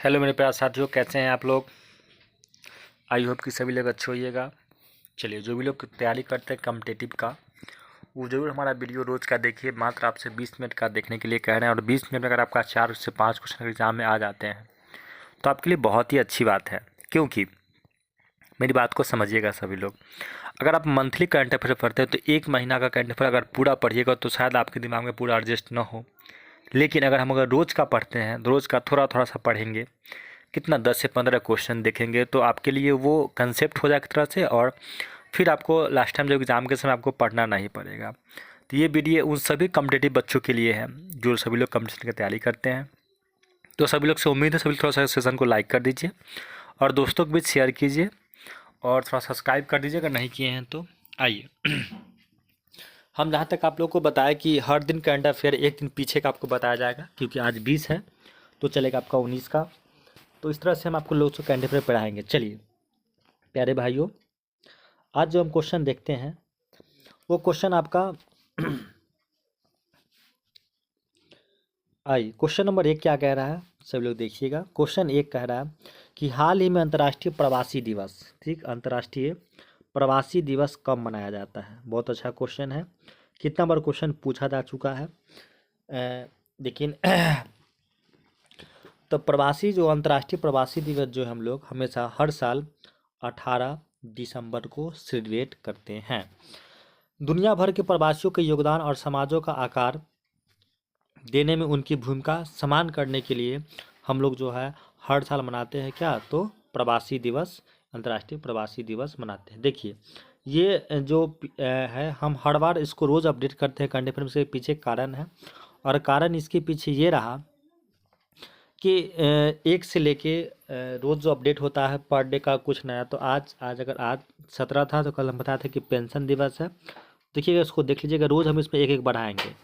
Hello मेरे प्यारे साथियों, कैसे हैं आप लोग। आई होप कि सभी लोग अच्छे होइएगा। चलिए, जो भी लोग तैयारी करते हैं कॉम्पिटिटिव का, वो ज़रूर हमारा वीडियो रोज़ का देखिए। मात्र आपसे 20 मिनट का देखने के लिए कह रहे हैं, और 20 मिनट में अगर आपका 4 से 5 क्वेश्चन एग्जाम में आ जाते हैं तो आपके लिए बहुत ही अच्छी बात है। क्योंकि मेरी बात को समझिएगा सभी लोग, अगर आप मंथली करंट अफेयर पढ़ते हैं तो एक महीना का करंट अफेयर अगर पूरा पढ़िएगा तो शायद आपके दिमाग में पूरा एडजस्ट ना हो। लेकिन अगर रोज़ का पढ़ते हैं, रोज़ का थोड़ा थोड़ा सा पढ़ेंगे, कितना 10 से 15 क्वेश्चन देखेंगे तो आपके लिए वो कंसेप्ट हो जाएगा एक तरह से, और फिर आपको लास्ट टाइम जब एग्ज़ाम के समय आपको पढ़ना नहीं पड़ेगा। तो ये वीडियो उन सभी कॉम्पिटिटिव बच्चों के लिए है जो सभी लोग कॉम्पिटिशन की तैयारी करते हैं। तो सभी लोग से उम्मीद है सभी थोड़ा सा सेशन को लाइक कर दीजिए और दोस्तों के बीच शेयर कीजिए और थोड़ा सब्सक्राइब कर दीजिए अगर नहीं किए हैं तो। आइए हम जहाँ तक आप लोग को बताया कि हर दिन करंट अफेयर एक दिन पीछे का आपको बताया जाएगा, क्योंकि आज 20 है तो चलेगा आपका 19 का। तो इस तरह से हम आपको लोग करंट अफेयर पढ़ाएंगे। चलिए प्यारे भाइयों, आज जो हम क्वेश्चन देखते हैं वो क्वेश्चन आपका क्वेश्चन नंबर 1 क्या कह रहा है, सब लोग देखिएगा। क्वेश्चन 1 कह रहा है कि हाल ही में अंतर्राष्ट्रीय प्रवासी दिवस, ठीक, अंतर्राष्ट्रीय प्रवासी दिवस कब मनाया जाता है। बहुत अच्छा क्वेश्चन है, कितना बार क्वेश्चन पूछा जा चुका है। लेकिन तो प्रवासी जो अंतर्राष्ट्रीय प्रवासी दिवस जो हम लोग हमेशा हर साल 18 दिसंबर को सेलिब्रेट करते हैं। दुनिया भर के प्रवासियों के योगदान और समाजों का आकार देने में उनकी भूमिका समान करने के लिए हम लोग जो है हर साल मनाते हैं क्या, तो प्रवासी दिवस, अंतर्राष्ट्रीय प्रवासी दिवस मनाते हैं। देखिए ये जो है, हम हर बार इसको रोज़ अपडेट करते हैं करंट अफेयर से, पीछे कारण है। और कारण इसके पीछे ये रहा कि एक से लेके रोज़ जो अपडेट होता है पर डे का कुछ नया। तो आज अगर आज 17 था तो कल हम बताते थे कि पेंशन दिवस है। देखिएगा, इसको देख लीजिएगा, रोज़ हम इसमें एक एक बढ़ाएंगे।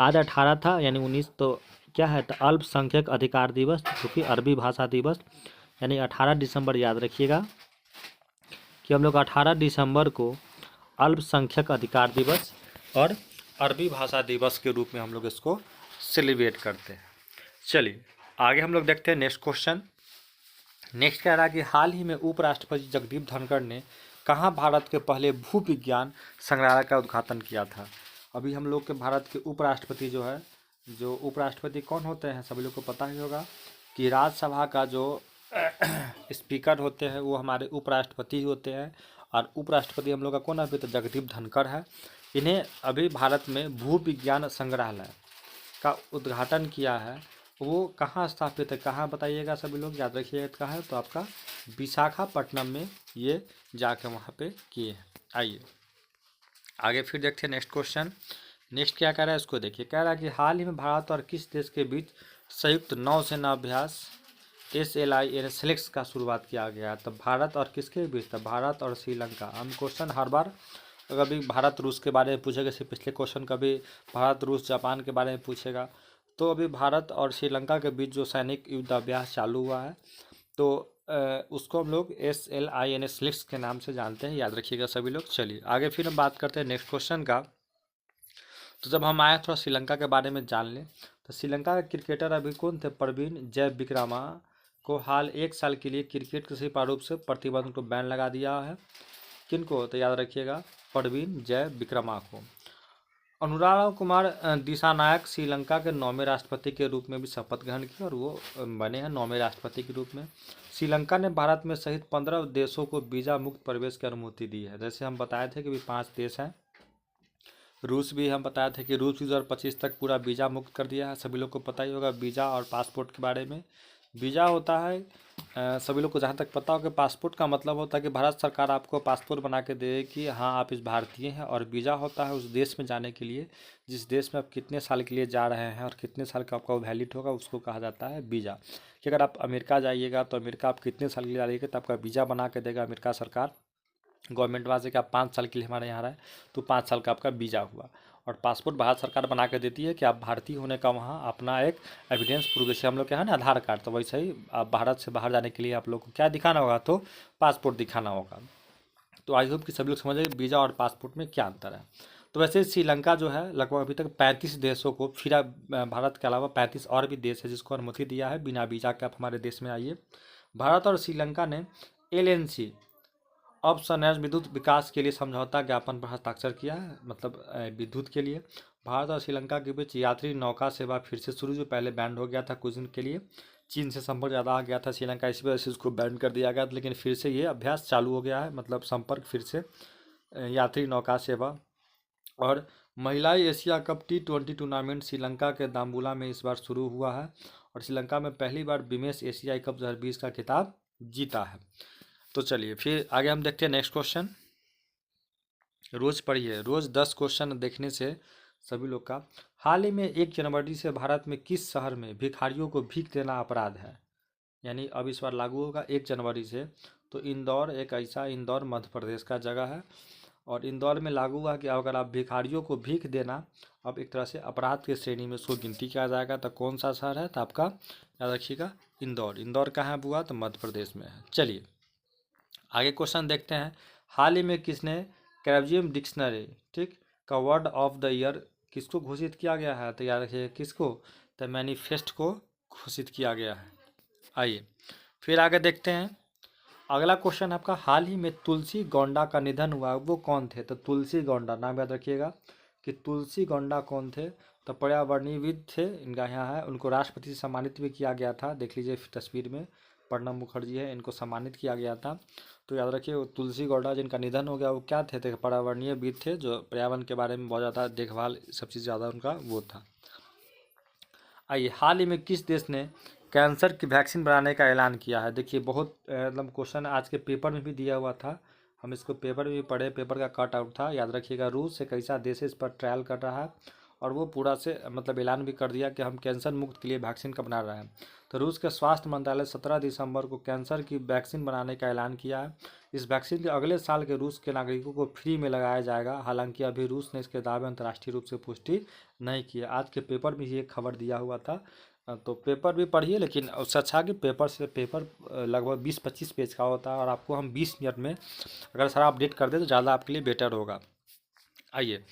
आज 18 था यानी 19, तो क्या है, तो अल्पसंख्यक अधिकार दिवस, क्योंकि अरबी भाषा दिवस, यानी 18 दिसंबर याद रखिएगा कि हम लोग 18 दिसंबर को अल्पसंख्यक अधिकार दिवस और अरबी भाषा दिवस के रूप में हम लोग इसको सेलिब्रेट करते हैं। चलिए आगे हम लोग देखते हैं नेक्स्ट क्वेश्चन। नेक्स्ट कह रहा है कि हाल ही में उपराष्ट्रपति जगदीप धनखड़ ने कहाँ भारत के पहले भू विज्ञान संग्रहालय का उद्घाटन किया था। अभी हम लोग के भारत के उपराष्ट्रपति जो है, जो उपराष्ट्रपति कौन होते हैं सभी लोग को पता ही होगा कि राज्यसभा का जो स्पीकर होते हैं वो हमारे उपराष्ट्रपति होते हैं। और उपराष्ट्रपति हम लोग का कौन, अभी तो जगदीप धनखड़ है। इन्हें अभी भारत में भू विज्ञान संग्रहालय का उद्घाटन किया है। वो कहाँ स्थापित है, कहाँ बताइएगा सभी लोग, याद रखिएगा कहाँ है, तो आपका विशाखापट्टनम में ये जाके वहाँ पे किए हैं। आइए आगे फिर देखते हैं नेक्स्ट क्वेश्चन। नेक्स्ट क्या कह रहा है इसको देखिए। कह रहा है कि हाल ही में भारत और किस देश के बीच संयुक्त नौसेना अभ्यास SLINSLEX का शुरुआत किया गया। तो भारत और किसके बीच था, भारत और श्रीलंका। हम क्वेश्चन हर बार कभी भारत रूस के बारे में पूछेगा, जैसे पिछले क्वेश्चन कभी भारत रूस जापान के बारे में पूछेगा। तो अभी भारत और श्रीलंका के बीच जो सैनिक युद्ध अभ्यास चालू हुआ है, तो उसको हम लोग SLINSLEX के नाम से जानते हैं, याद रखिएगा सभी लोग। चलिए आगे फिर हम बात करते हैं नेक्स्ट क्वेश्चन का। तो जब हम आए थोड़ा श्रीलंका के बारे में जान लें, तो श्रीलंका के क्रिकेटर अभी कौन थे, प्रवीण जयविक्रमा को हाल 1 साल के लिए क्रिकेट किसी प्रारूप से प्रतिबंध को बैन लगा दिया है। किनको, तो याद रखिएगा प्रवीण जयविक्रमा को। अनुराग कुमार दिसानायक श्रीलंका के 9वें राष्ट्रपति के रूप में भी शपथ ग्रहण किया और वो बने हैं 9वें राष्ट्रपति के रूप में। श्रीलंका ने भारत में सहित 15 देशों को वीज़ा मुक्त प्रवेश की अनुमति दी है। जैसे हम बताए थे कि भी 5 देश हैं। रूस भी हम बताए थे कि रूस 2025 तक पूरा वीज़ा मुक्त कर दिया है। सभी लोग को पता ही होगा वीज़ा और पासपोर्ट के बारे में। वीज़ा होता है सभी लोग को जहाँ तक पता हो कि पासपोर्ट का मतलब होता है कि भारत सरकार आपको पासपोर्ट बना के दे कि हाँ आप इस भारतीय हैं। और वीज़ा होता है उस देश में जाने के लिए जिस देश में आप कितने साल के लिए जा रहे हैं और कितने साल का आपका वैलिड होगा, उसको कहा जाता है वीज़ा। कि अगर आप अमेरिका जाइएगा तो अमेरिका आप कितने साल के लिए जाइएगा तो आपका वीज़ा बना के देगा अमेरिका सरकार, गवर्नमेंट वहाँ से कि आप 5 साल के लिए हमारे यहाँ रहे तो 5 साल का आपका वीज़ा हुआ। और पासपोर्ट भारत सरकार बना के देती है कि आप भारतीय होने का वहाँ अपना एक एविडेंस प्रूफ, जैसे हम लोग के हैं ना आधार कार्ड, तो वैसे ही आप भारत से बाहर जाने के लिए आप लोग को क्या दिखाना होगा, तो पासपोर्ट दिखाना होगा। तो आई होप कि सभी लोग समझ वीज़ा और पासपोर्ट में क्या अंतर है। तो वैसे श्रीलंका जो है लगभग अभी तक 35 देशों को, फिर भारत के अलावा 35 और भी देश है जिसको अनुमति दिया है बिना वीज़ा के आप हमारे देश में आइए। भारत और श्रीलंका ने LNC अपसंयोजन विद्युत विकास के लिए समझौता ज्ञापन पर हस्ताक्षर किया है, मतलब विद्युत के लिए। भारत और श्रीलंका के बीच यात्री नौका सेवा फिर से शुरू, जो पहले बैंड हो गया था कुछ दिन के लिए, चीन से संपर्क ज़्यादा आ गया था श्रीलंका, इसी वजह से उसको बैन कर दिया गया था, लेकिन फिर से ये अभ्यास चालू हो गया है, मतलब संपर्क फिर से यात्री नौका सेवा। और महिला Asia cup T20 tournament Sri Lanka के दाम्बुला में इस बार शुरू हुआ है, और श्रीलंका में पहली बार विमेंस एशियाई कप 2020 का खिताब जीता है। तो चलिए फिर आगे हम देखते हैं नेक्स्ट क्वेश्चन। रोज पढ़िए, रोज 10 क्वेश्चन देखने से सभी लोग का। हाल ही में 1 जनवरी से भारत में किस शहर में भिखारियों को भीख देना अपराध है? यानी अब इस बार लागू होगा 1 जनवरी से। तो इंदौर एक ऐसा, इंदौर मध्य प्रदेश का जगह है, और इंदौर में लागू हुआ कि अगर आप भिखारियों को भीख देना अब एक तरह से अपराध की श्रेणी में उसको गिनती किया जाएगा। तो कौन सा शहर है? तो आपका याद रखिएगा इंदौर। इंदौर कहाँ है बुआ? तो मध्य प्रदेश में है। चलिए आगे क्वेश्चन देखते हैं। हाल ही में किसने कैब्जियम डिक्शनरी, ठीक, का वर्ड ऑफ द ईयर किसको घोषित किया गया है? तो याद रखिए किसको? तो मैनिफेस्ट को घोषित किया गया है। आइए फिर आगे देखते हैं। अगला क्वेश्चन आपका, हाल ही में तुलसी गौंडा का निधन हुआ, वो कौन थे? तो तुलसी गौंडा, नाम याद रखिएगा कि तुलसी गौंडा कौन थे? तो पर्यावरणविद थे, इनका यहाँ है, उनको राष्ट्रपति से सम्मानित भी किया गया था, देख लीजिए तस्वीर में प्रणब मुखर्जी है, इनको सम्मानित किया गया था। तो याद रखिए वो तुलसी गौंडा जिनका निधन हो गया वो क्या थे? तो पर्यावरणविद थे, जो पर्यावरण के बारे में बहुत ज़्यादा देखभाल सब चीज़ ज़्यादा उनका वो था। आइए, हाल ही में किस देश ने कैंसर की वैक्सीन बनाने का ऐलान किया है? देखिए बहुत मतलब क्वेश्चन आज के पेपर में भी दिया हुआ था, हम इसको पेपर में भी पढ़े, पेपर का कट आउट था। याद रखिएगा रूस एक ऐसा देश है इस पर ट्रायल कर रहा है, और वो पूरा से मतलब ऐलान भी कर दिया कि हम कैंसर मुक्त के लिए वैक्सीन का बना रहे हैं। तो रूस के स्वास्थ्य मंत्रालय 17 दिसंबर को कैंसर की वैक्सीन बनाने का ऐलान किया है। इस वैक्सीन के अगले साल के रूस के नागरिकों को फ्री में लगाया जाएगा। हालांकि अभी रूस ने इसके दावे अंतर्राष्ट्रीय रूप से पुष्टि नहीं की है। आज के पेपर में ये खबर दिया हुआ था। तो पेपर भी पढ़िए, लेकिन उससे अच्छा कि पेपर से पेपर लगभग 20-25 पेज का होता है, और आपको हम 20 मिनट में अगर सारा अपडेट कर दें तो ज़्यादा आपके लिए बेटर होगा। आइए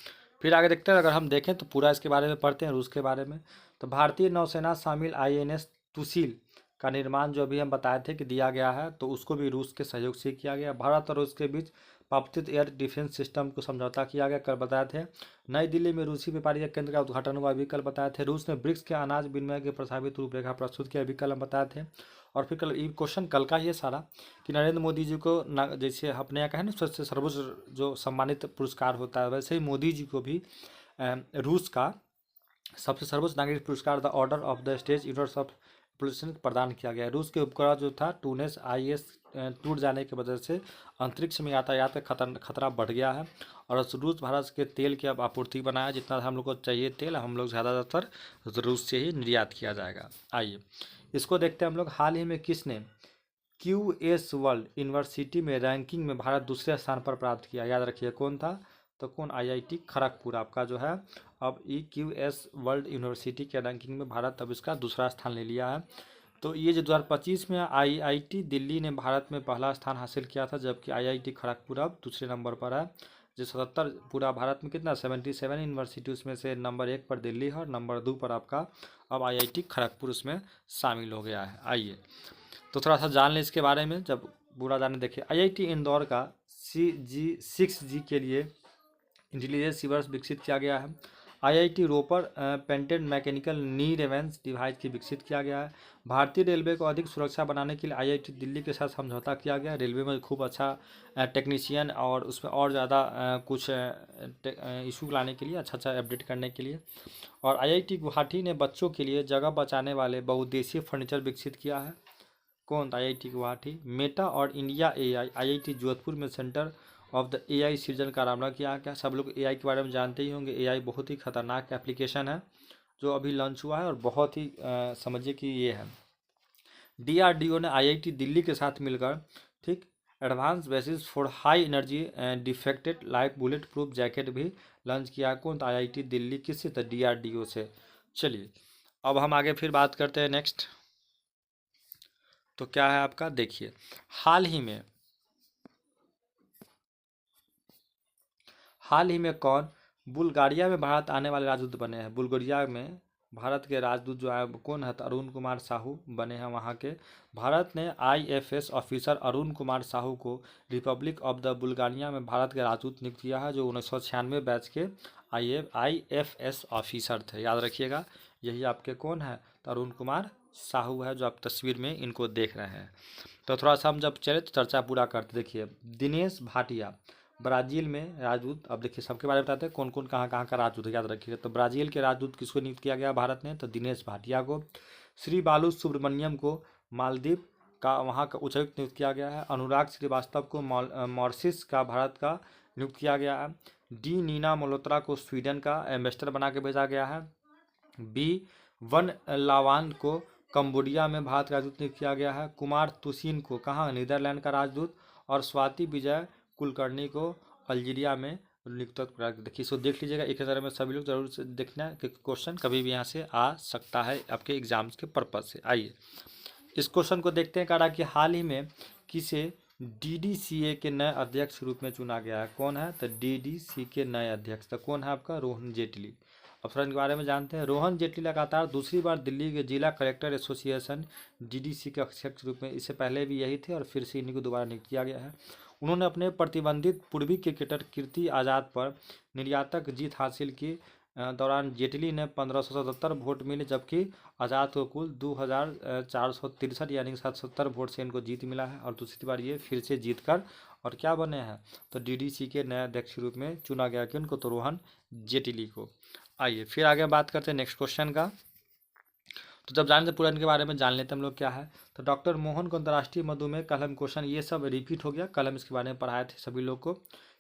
फिर आगे देखते हैं। अगर हम देखें तो पूरा इसके बारे में पढ़ते हैं, रूस के बारे में। तो भारतीय नौसेना शामिल INS तुसील का निर्माण जो अभी हम बताए थे कि दिया गया है, तो उसको भी रूस के सहयोग से किया गया। भारत और रूस के बीच पापतित एयर डिफेंस सिस्टम को समझौता किया गया, कल बताए थे। नई दिल्ली में रूसी व्यापारिक केंद्र का उद्घाटन हुआ, भी कल बताए थे। रूस ने ब्रिक्स के अनाज विनिमय की प्रस्तावित रूपरेखा प्रस्तुत किया, भी कल हम बताए थे। और फिर कल ये क्वेश्चन कल का ही है सारा, कि नरेंद्र मोदी जी को जैसे अपने यहाँ कहे ना सबसे सर्वोच्च जो सम्मानित पुरस्कार होता है, वैसे ही मोदी जी को भी रूस का सबसे सर्वोच्च नागरिक पुरस्कार the order of the state units of police प्रदान किया गया है। रूस के उपग्रह जो था टूनेस IS टूट जाने की वजह से अंतरिक्ष में यातायात का खतरा बढ़ गया है, और रूस भारत के तेल की अब आपूर्ति बनाया, जितना हम लोग को चाहिए तेल हम लोग ज़्यादातर रूस से ही निर्यात किया जाएगा। आइए इसको देखते हैं हम लोग। हाल ही में किसने QS वर्ल्ड यूनिवर्सिटी में रैंकिंग में भारत दूसरे स्थान पर प्राप्त किया? याद रखिए कौन था? तो कौन? IIT खड़गपुर आपका जो है अब EQS वर्ल्ड यूनिवर्सिटी के रैंकिंग में भारत अब इसका दूसरा स्थान ले लिया है। तो ये जो 2025 में IIT दिल्ली ने भारत में पहला स्थान हासिल किया था, जबकि IIT खड़गपुर अब दूसरे नंबर पर है। जो 77 पूरा भारत में कितना 77 यूनिवर्सिटी, उसमें से नंबर 1 पर दिल्ली है, और नंबर 2 पर आपका अब IIT खड़गपुर उसमें शामिल हो गया है। आइए तो थोड़ा सा जान लें इसके बारे में, जब पूरा जाने देखिए। IIT इंदौर का CG6G के लिए इंटेलिजेंस रिवर्स विकसित किया गया है। IIT रोपर पेंटेड मैकेनिकल नी रेवेंस डिवाइस की विकसित किया गया है। भारतीय रेलवे को अधिक सुरक्षा बनाने के लिए IIT दिल्ली के साथ समझौता किया गया। रेलवे में खूब अच्छा टेक्नीशियन और उसमें और ज़्यादा कुछ इशू लाने के लिए, अच्छा अपडेट करने के लिए। और IIT गुवाहाटी ने बच्चों के लिए जगह बचाने वाले बहुउद्देशीय फर्नीचर विकसित किया है। कौन? IIT गुवाहाटी। मेटा और इंडिया AI IIT जोधपुर में सेंटर ऑफ द AI सृजन का आरंभ किया। क्या सब लोग AI के बारे में जानते ही होंगे? AI बहुत ही खतरनाक एप्लीकेशन है जो अभी लॉन्च हुआ है, और बहुत ही समझिए कि ये है। DRDO ने IIT दिल्ली के साथ मिलकर, ठीक, advance basis for high energy defected like bullet proof jacket भी लॉन्च किया। कौन? तो IIT दिल्ली किससे? तो DRDO से। चलिए अब हम आगे फिर बात करते हैं नेक्स्ट। तो क्या है आपका, देखिए हाल ही में कौन बुल्गारिया में भारत आने वाले राजदूत बने हैं। बुल्गारिया में भारत के राजदूत जो है कौन है, तो अरुण कुमार साहू बने हैं वहाँ के। भारत ने आईएफएस ऑफिसर अरुण कुमार साहू को रिपब्लिक ऑफ द बुल्गारिया में भारत के राजदूत नियुक्त किया है, जो 1996 बैच के आईएफएस ऑफिसर थे, याद रखिएगा। यही आपके कौन है, तो अरुण कुमार साहू है, जो आप तस्वीर में इनको देख रहे हैं। तो थोड़ा सा हम जब चले तो चर्चा पूरा करते। देखिए, दिनेश भाटिया ब्राज़ील में राजदूत। अब देखिए सबके बारे में बताते हैं कौन कौन कहाँ कहाँ का राजदूत है, याद रखिएगा। तो ब्राज़ील के राजदूत किसको नियुक्त किया गया भारत ने, तो दिनेश भाटिया को। श्री बालू सुब्रमण्यम को मालदीव का वहाँ का उच्चायुक्त नियुक्त किया गया है। अनुराग श्रीवास्तव को मॉरिशस का भारत का नियुक्त किया गया है। डी नीना मल्होत्रा को स्वीडन का एम्बेसडर बना के भेजा गया है। बी वन लावान को कंबोडिया में भारत का राजदूत नियुक्त किया गया है। कुमार तुसीन को कहाँ, नीदरलैंड का राजदूत। और स्वाति विजय कुलकर्णी को अल्जीरिया में नियुक्त किया। देखिए इसको देख लीजिएगा, एक हज़ार में सभी लोग जरूर से देखना है, क्योंकि क्वेश्चन कभी भी यहाँ से आ सकता है आपके एग्जाम्स के पर्पज से। आइए इस क्वेश्चन को देखते हैं। कहा कि हाल ही में किसे डीडीसीए के नए अध्यक्ष के रूप में चुना गया है, कौन है, तो डीडीसी के नए अध्यक्ष तो कौन है आपका, रोहन जेटली। ऑप्शन के बारे में जानते हैं। रोहन जेटली लगातार दूसरी बार दिल्ली के जिला कलेक्टर एसोसिएशन डीडीसी के अध्यक्ष के रूप में, इससे पहले भी यही थे और फिर से इन्हीं को दोबारा नियुक्त किया गया है। उन्होंने अपने प्रतिबंधित पूर्वी क्रिकेटर कीर्ति आज़ाद पर निर्णायक जीत हासिल की। दौरान जेटली ने 1577 वोट मिले, जबकि आज़ाद को कुल 2463 यानी 770 वोट से इनको जीत मिला है। और दूसरी बार ये फिर से जीत कर और क्या बने हैं, तो डीडीसी के नए अध्यक्ष के रूप में चुना गया कि उनको, तो रोहन जेटली को। आइए फिर आगे बात करते हैं नेक्स्ट क्वेश्चन का। तो जब जानते पूरा इनके बारे में जान लेते हैं हम लोग क्या है। तो डॉक्टर मोहन को अंतर्राष्ट्रीय मधुमेह, कल हम क्वेश्चन ये सब रिपीट हो गया, कल हम इसके बारे में पढ़ाए थे सभी लोग को,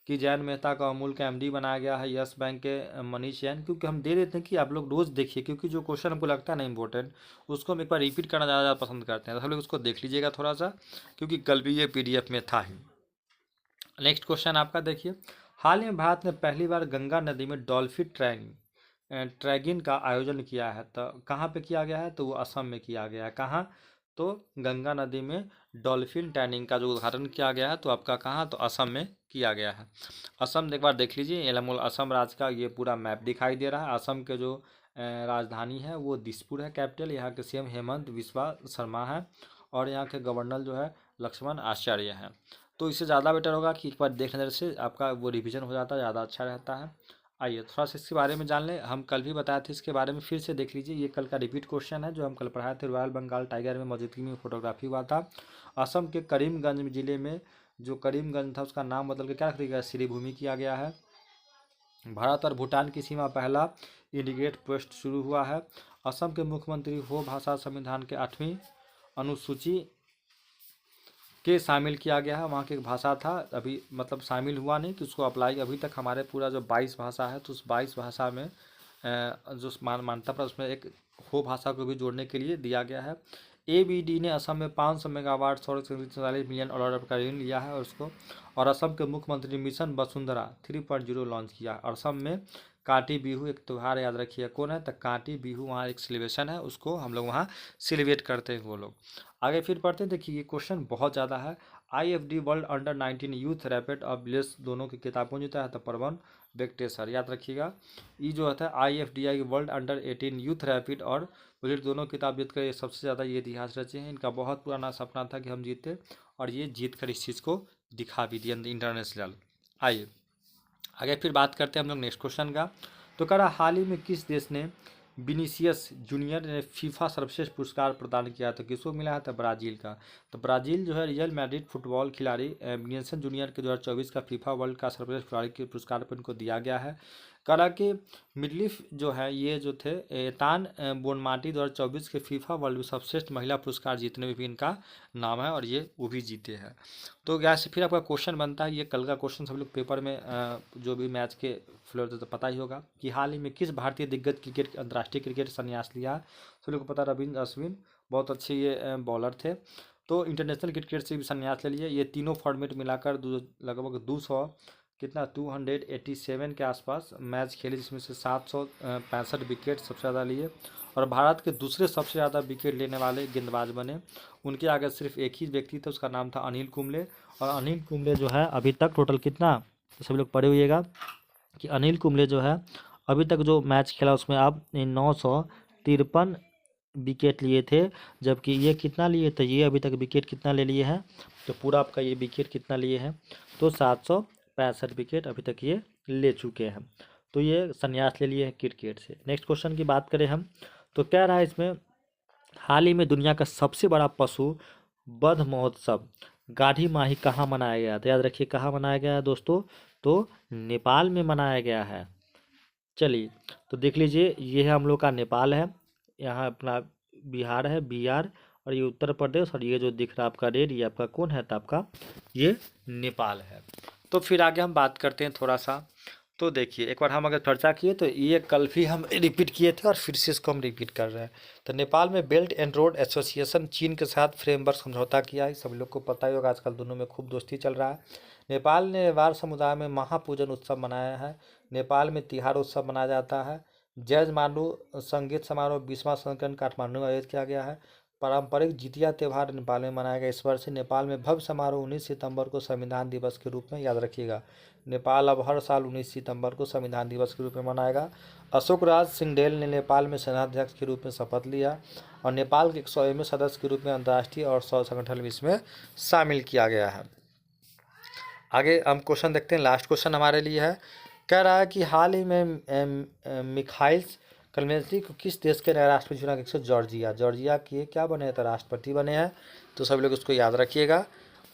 कि जैन मेहता का अमूल का एमडी बनाया गया है, यस बैंक के मनीष जैन। क्योंकि हम दे देते हैं कि आप लोग रोज़ देखिए, क्योंकि जो क्वेश्चन हमको लगता है ना इंपॉर्टेंट, उसको हम एक बार रिपीट करना ज़्यादा पसंद करते हैं। तो हम लोग उसको देख लीजिएगा थोड़ा सा, क्योंकि कल भी ये पीडीएफ में था ही। नेक्स्ट क्वेश्चन आपका देखिए, हाल ही में भारत ने पहली बार गंगा नदी में डॉल्फिन ट्रैगिंग का आयोजन किया है, तो कहाँ पे किया गया है, तो वो असम में किया गया है। कहाँ, तो गंगा नदी में डॉल्फिन टैनिंग का जो उद्घाटन किया गया है, तो आपका कहाँ, तो असम में किया गया है। असम एक बार देख लीजिए, एलमूल असम राज्य का ये पूरा मैप दिखाई दे रहा है। असम के जो राजधानी है वो दिसपुर है कैपिटल। यहाँ के सीएम हेमंत बिस्वा शर्मा है और यहाँ के गवर्नर जो है लक्ष्मण आचार्य हैं। तो इससे ज़्यादा बेटर होगा कि एक बार देख नज़र से आपका वो रिवीजन हो जाता है, ज़्यादा अच्छा रहता है। आइए थोड़ा सा इसके बारे में जान लें, हम कल भी बताए थे इसके बारे में, फिर से देख लीजिए। ये कल का रिपीट क्वेश्चन है जो हम कल पढ़ाए थे। रॉयल बंगाल टाइगर में मौजूदगी में फोटोग्राफी हुआ था। असम के करीमगंज जिले में जो करीमगंज था उसका नाम बदल के क्या रख दिया गया, श्रीभूमि किया गया है। भारत और भूटान की सीमा पहला इंडिकेट पोस्ट शुरू हुआ है। असम के मुख्यमंत्री हो भाषा संविधान के 8वीं अनुसूची के शामिल किया गया है। वहाँ की एक भाषा था, अभी मतलब शामिल हुआ नहीं कि उसको अप्लाई, अभी तक हमारे पूरा जो 22 भाषा है, तो उस 22 भाषा में जो मान्यता पर उसमें एक हो भाषा को भी जोड़ने के लिए दिया गया है। एबीडी ने असम में 500 मेगावाट सौर 44 मिलियन डॉलर का ऋण लिया है और उसको, और असम के मुख्यमंत्री मिशन वसुंधरा 3.0 लॉन्च किया। और असम में काटी बिहू एक त्यौहार, याद रखिए कौन है, तो काटी बिहू वहाँ एक सेलिब्रेशन है, उसको हम लोग वहाँ सेलिब्रेट करते हैं वो लोग। आगे फिर पढ़ते हैं। देखिए ये क्वेश्चन बहुत ज़्यादा है। IFD world under 19 youth rapid और ब्लेस दोनों की किताब कौन जीता है, तो परवन वेंकटेश्वर, याद रखिएगा। ये जो होता है आईएफडीआई वर्ल्ड अंडर 18 यूथ रैपिड और बुलेट दोनों किताब जीत कर ये सबसे ज़्यादा ये इतिहास रचे हैं। इनका बहुत पुराना सपना था कि हम जीते, और ये जीत कर इस चीज़ को दिखा भी दिया इंटरनेशनल। आइए आगे फिर बात करते हैं हम लोग नेक्स्ट क्वेश्चन का। तो कह रहा हाल ही में किस देश ने विनीसियस जूनियर ने फीफा सर्वश्रेष्ठ पुरस्कार प्रदान किया, तो किसको मिला है, तो ब्राज़ील का। तो ब्राज़ील जो है रियल मैड्रिड फुटबॉल खिलाड़ी विनीसियस जूनियर के 2024 का फीफा वर्ल्ड का सर्वश्रेष्ठ खिलाड़ी के पुरस्कार पर इनको दिया गया है। कहा कि मिडलिफ जो है ये जो थे एतान बोनमाटी 2024 के फीफा वर्ल्ड सर्वश्रेष्ठ महिला पुरस्कार जीतने में भी इनका नाम है और ये वो भी जीते हैं। तो यहाँ से फिर आपका क्वेश्चन बनता है, ये कल का क्वेश्चन सब लोग पेपर में जो भी मैच के फ्लोर तो पता ही होगा कि हाल ही में किस भारतीय दिग्गज क्रिकेट अंतर्राष्ट्रीय क्रिकेट संन्यास लिया। सब लोग को पता, रविंद्र अश्विन बहुत अच्छे ये बॉलर थे, तो इंटरनेशनल क्रिकेट से भी संन्यास ले लिया। ये तीनों फॉर्मेट मिलाकर लगभग 200 कितना 287 के आसपास मैच खेले, जिसमें से 765 विकेट सबसे ज़्यादा लिए और भारत के दूसरे सबसे ज़्यादा विकेट लेने वाले गेंदबाज बने। उनके आगे सिर्फ एक ही व्यक्ति था, उसका नाम था अनिल कुंबले। और अनिल कुंबले जो है अभी तक टोटल कितना, तो सभी लोग पढ़े हुएगा, कि अनिल कुंबले जो है अभी तक जो मैच खेला उसमें आप 953 विकेट लिए थे, जबकि ये कितना लिए थे, ये अभी तक विकेट कितना ले लिए हैं, तो पूरा आपका ये विकेट कितना लिए हैं, तो 765 विकेट अभी तक ये ले चुके हैं। तो ये संन्यास ले लिए हैं क्रिकेट से। नेक्स्ट क्वेश्चन की बात करें हम, तो कह रहा है इसमें हाल ही में दुनिया का सबसे बड़ा पशु वध महोत्सव गाढ़ी माही कहाँ मनाया गया? तो याद रखिए कहाँ मनाया गया है दोस्तों, तो नेपाल में मनाया गया है। चलिए तो देख लीजिए, ये है हम लोग का नेपाल है, यहाँ अपना बिहार है बिहार, और ये उत्तर प्रदेश, और ये जो दिख रहा है आपका रेड, ये आपका कौन है, तो आपका ये नेपाल है। तो फिर आगे हम बात करते हैं थोड़ा सा। तो देखिए एक बार हम अगर चर्चा किए तो ये कल भी हम रिपीट किए थे और फिर से इसको हम रिपीट कर रहे हैं। तो नेपाल में बेल्ट एंड रोड एसोसिएशन चीन के साथ फ्रेमवर्क समझौता किया है, सभी लोग को पता ही होगा, आजकल दोनों में खूब दोस्ती चल रहा है। नेपाल ने नेवार समुदाय में महापूजन उत्सव मनाया है। नेपाल में तिहार उत्सव मनाया जाता है। जैज मांडू संगीत समारोह 20वां संस्करण काठमांडू में आयोजित किया गया है। पारंपरिक जितिया त्यौहार नेपाल में मनाया गया इस वर्ष। नेपाल में भव्य समारोह 19 सितंबर को संविधान दिवस के रूप में, याद रखिएगा नेपाल अब हर साल 19 सितंबर को संविधान दिवस के रूप में मनाएगा। अशोक राज सिंहडेल ने नेपाल में सेनाध्यक्ष के रूप में शपथ लिया और नेपाल के 100वें सदस्य के रूप में अंतर्राष्ट्रीय और 100 संगठन में इसमें शामिल किया गया है। आगे हम क्वेश्चन देखते हैं, लास्ट क्वेश्चन हमारे लिए है, कह रहा है कि हाल ही में मिखाइल कलमेंसी को किस देश के नए राष्ट्रपति चुना गया? जॉर्जिया। जॉर्जिया के क्या बने हैं, तो राष्ट्रपति बने हैं। तो सब लोग उसको याद रखिएगा।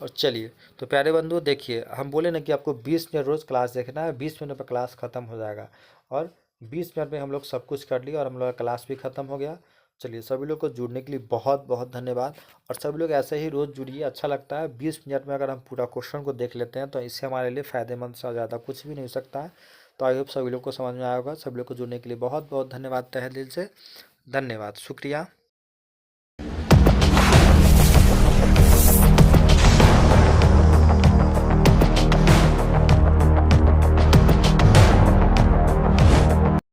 और चलिए तो प्यारे बंधु देखिए, हम बोले ना कि आपको 20 मिनट रोज़ क्लास देखना है, 20 मिनट पर क्लास ख़त्म हो जाएगा, और 20 मिनट में हम लोग सब कुछ कर लिया और हम लोग का क्लास भी ख़त्म हो गया। चलिए सभी लोग को जुड़ने के लिए बहुत बहुत धन्यवाद, और सभी लोग ऐसे ही रोज़ जुड़िए, अच्छा लगता है। 20 मिनट में अगर हम पूरा क्वेश्चन को देख लेते हैं तो इससे हमारे लिए फ़ायदेमंद से ज़्यादा कुछ भी नहीं हो सकता है। तो आई होप सभी लोग को समझ में आया होगा। सभी लोग को जुड़ने के लिए बहुत बहुत धन्यवाद, तहे दिल से धन्यवाद, शुक्रिया।